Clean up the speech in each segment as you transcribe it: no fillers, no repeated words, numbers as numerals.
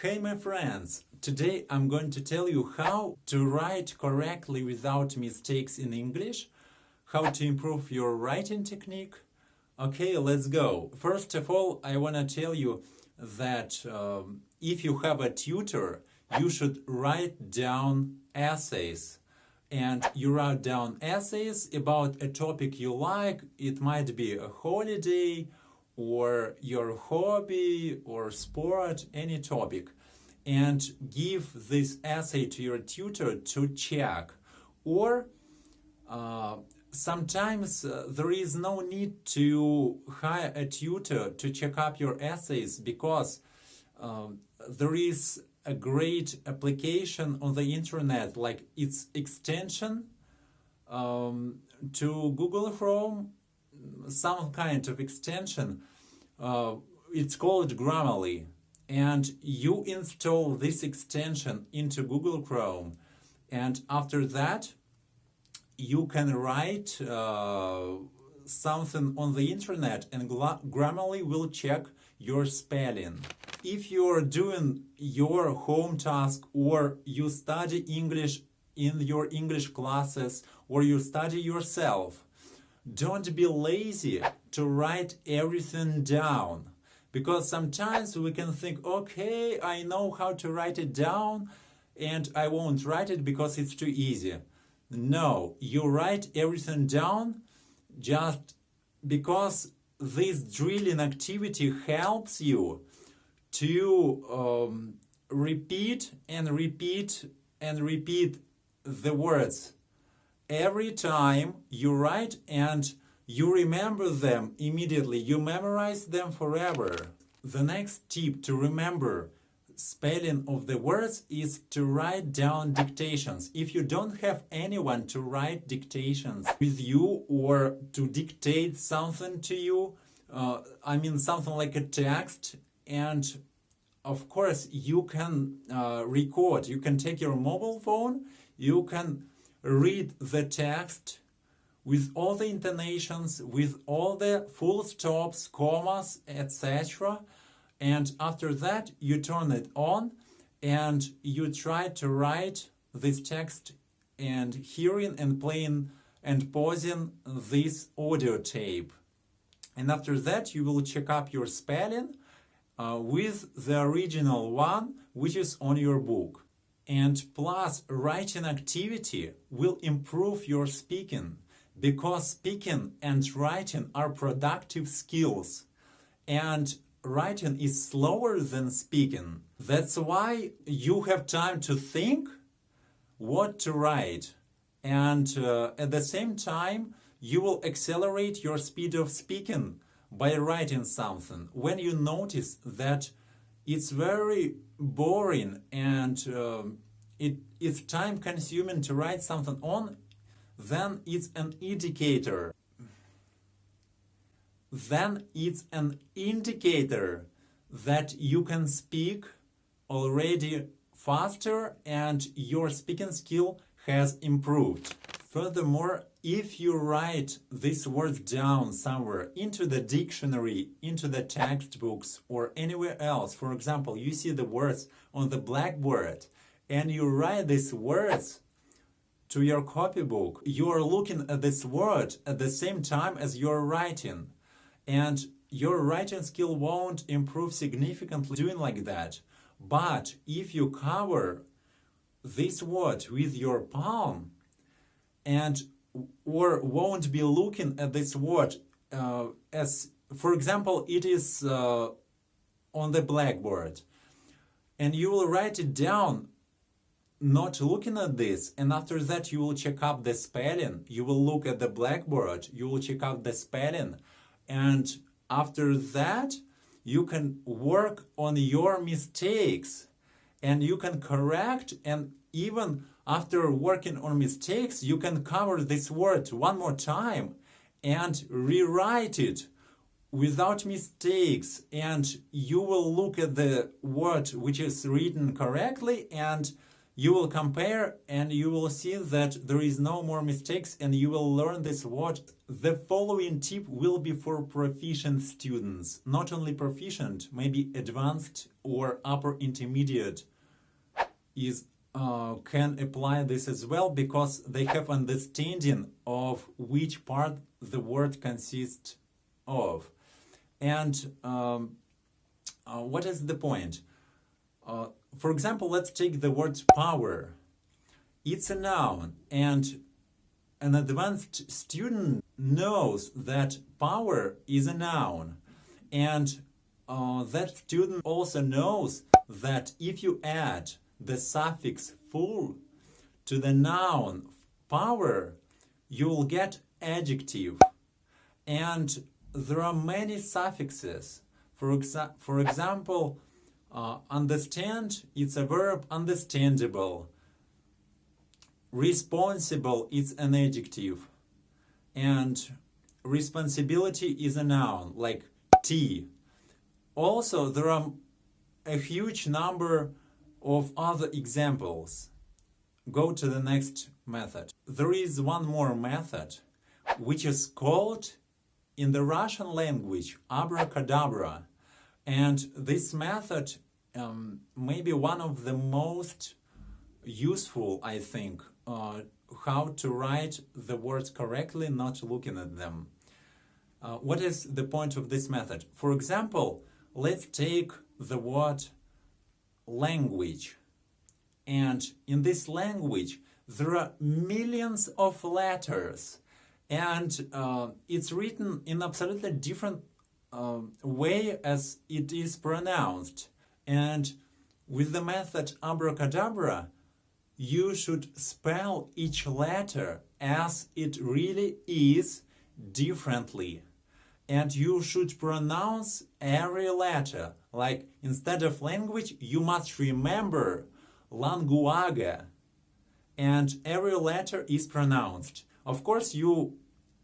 Hey my friends, today I'm going to tell you how to write correctly without mistakes in English, how to improve your writing technique. Okay, let's go. First of all, I want to tell you that if you have a tutor, you should write down essays. And you write down essays about a topic you like. It might be a holiday, or your hobby, or sport, any topic. And give this essay to your tutor to check. Or sometimes there is no need to hire a tutor to check up your essays because there is a great application on the internet, like its extension to Google Chrome, some kind of extension. It's called Grammarly, and you install this extension into Google Chrome, and after that you can write something on the internet, and Grammarly will check your spelling. If you're doing your home task, or you study English in your English classes, or you study yourself, don't be lazy to write everything down. Because sometimes we can think, okay, I know how to write it down and I won't write it because it's too easy. No, you write everything down just because this drilling activity helps you to repeat and repeat and repeat the words. Every time you write and you remember them immediately, you memorize them forever. The next tip to remember spelling of the words is to write down dictations. If you don't have anyone to write dictations with you or to dictate something to you, something like a text, and of course you can record. You can take your mobile phone, you can read the text with all the intonations, with all the full stops, commas, etc. And after that, you turn it on and you try to write this text and hearing and playing and pausing this audio tape. And after that, you will check up your spelling with the original one, which is on your book. And plus, writing activity will improve your speaking, because speaking and writing are productive skills, and writing is slower than speaking. That's why you have time to think what to write, and at the same time you will accelerate your speed of speaking by writing something. When you notice that it's very boring and it's time consuming to write something on, then it's an indicator. Then it's an indicator that you can speak already faster and your speaking skill has improved. Furthermore, if you write these words down somewhere into the dictionary, into the textbooks, or anywhere else, for example, you see the words on the blackboard and you write these words to your copybook, you are looking at this word at the same time as you're writing, and your writing skill won't improve significantly doing like that. But if you cover this word with your palm and or won't be looking at this word as, for example, it is on the blackboard, and you will write it down not looking at this, and after that you will check up the spelling, you will look at the blackboard, you will check out the spelling, and after that you can work on your mistakes and you can correct, and even after working on mistakes you can cover this word one more time and rewrite it without mistakes, and you will look at the word which is written correctly and you will compare and you will see that there is no more mistakes, and you will learn this word. The following tip will be for proficient students. Not only proficient, maybe advanced or upper intermediate can apply this as well, because they have understanding of which part the word consists of. And what is the point? For example, let's take the word power. It's a noun, and an advanced student knows that power is a noun. And that student also knows that if you add the suffix full to the noun power, you will get adjective. And there are many suffixes. For example, understand, it's a verb, understandable. Responsible, it's an adjective. And responsibility is a noun, like tea. Also, there are a huge number of other examples. Go to the next method. There is one more method, which is called in the Russian language abracadabra. And this method may be one of the most useful, I think, how to write the words correctly, not looking at them. What is the point of this method? For example, let's take the word language. And in this language, there are millions of letters. And it's written in absolutely different way as it is pronounced. And with the method abracadabra, you should spell each letter as it really is differently. And you should pronounce every letter. Like, instead of language, you must remember language. And every letter is pronounced. Of course, you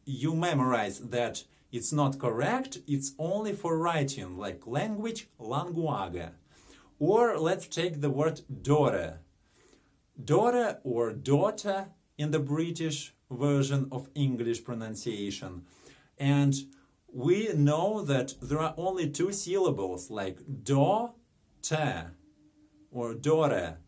memorize that it's not correct, it's only for writing, like language, language. Or let's take the word daughter. Daughter or daughter in the British version of English pronunciation. And we know that there are only two syllables, like do-te or daughter.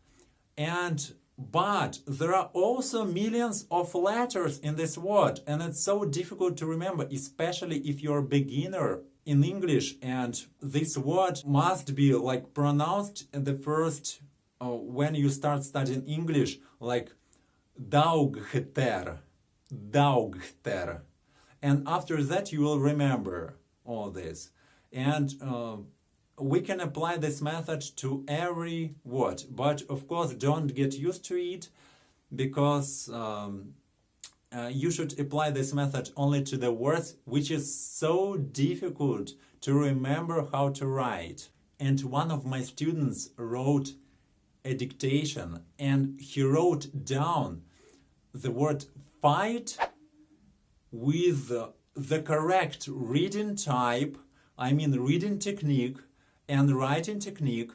But there are also millions of letters in this word, and it's so difficult to remember, especially if you're a beginner in English, and this word must be like pronounced at the first, when you start studying English, like daugter. And after that you will remember all this. And we can apply this method to every word, but of course don't get used to it, because you should apply this method only to the words which is so difficult to remember how to write. And one of my students wrote a dictation, and he wrote down the word fight with the correct reading type, reading technique and writing technique,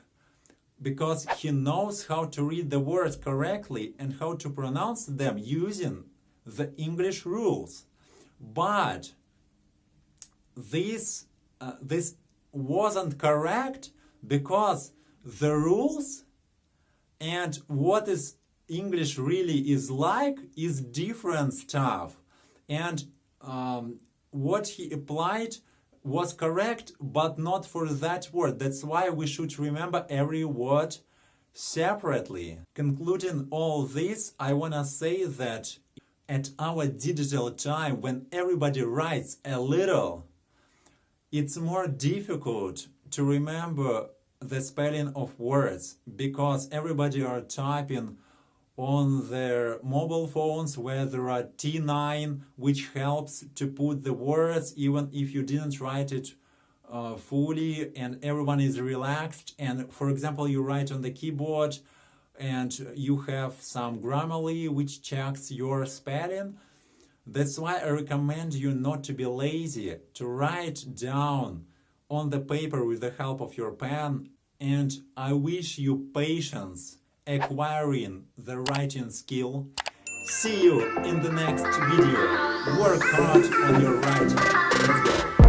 because he knows how to read the words correctly and how to pronounce them using the English rules. But this wasn't correct, because the rules and what is English really is like is different stuff. And what he applied was correct, but not for that word. That's why we should remember every word separately. Concluding all this, I want to say that at our digital time, when everybody writes a little, it's more difficult to remember the spelling of words, because everybody are typing on their mobile phones, where there are T9, which helps to put the words even if you didn't write it fully, and everyone is relaxed. And for example, you write on the keyboard and you have some Grammarly which checks your spelling. That's why I recommend you not to be lazy, to write down on the paper with the help of your pen. And I wish you patience acquiring the writing skill. See you in the next video. Work hard on your writing. Let's go.